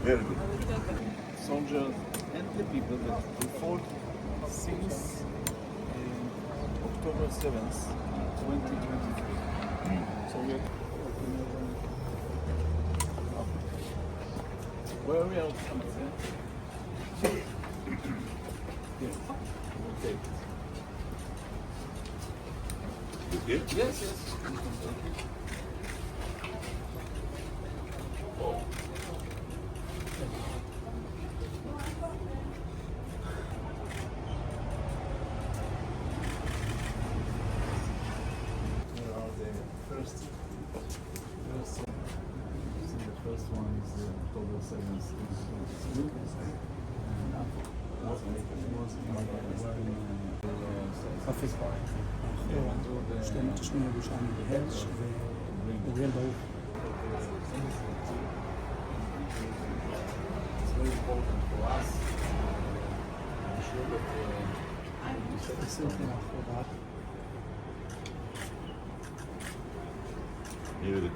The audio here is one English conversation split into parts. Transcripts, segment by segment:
Very good. Soldiers and the people that we fought since October 7th, 2023. So we are where we are from? Okay. Okay. Yes, yes. Here are the first. The first one is October 7th, 2022. חפץ שתי מתשמי ירושלים בהרש ואוריאל ברוך. It's very important for us. I'm sure that 20 לאחרונה. Very good.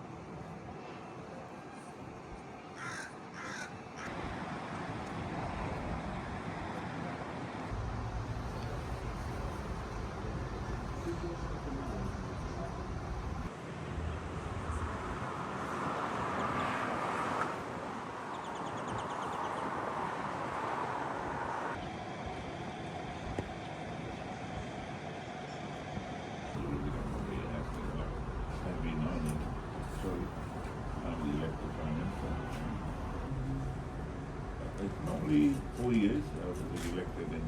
Have been honored. So I'm the elected prime minister. It's normally 4 years. I was elected in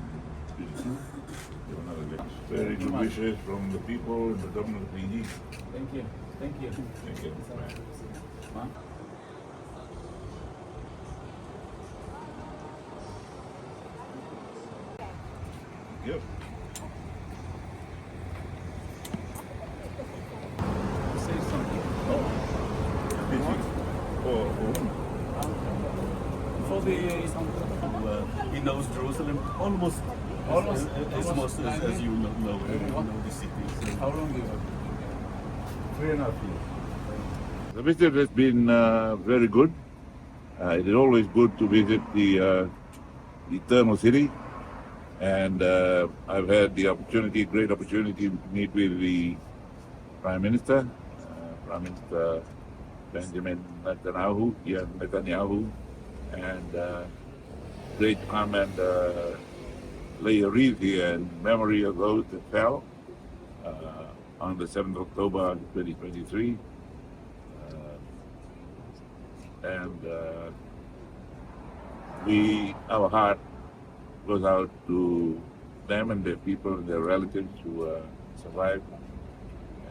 22. There were another elections. Very good wishes from the people and the government of PG. Thank you. Thank you. Thank you. Bye. Huh? Yep. Say something. For For the Istanbul. He knows Jerusalem almost as much as you know the city. So. How long you have been 3.5 years. The visit has been very good. It is always good to visit the Eternal City. And I've had the opportunity, great opportunity to meet with the Prime Minister, Prime Minister Benjamin Netanyahu, and great to come and lay a wreath here in memory of those that fell on the 7th of October 2023. Our heart goes out to them and their people and their relatives who survived.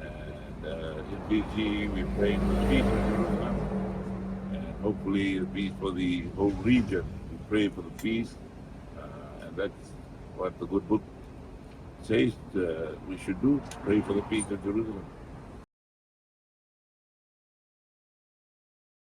And in PG, we pray for peace in Jerusalem, and hopefully peace for the whole region. We pray for the peace, and that's what the good book says we should do, pray for the peace of Jerusalem.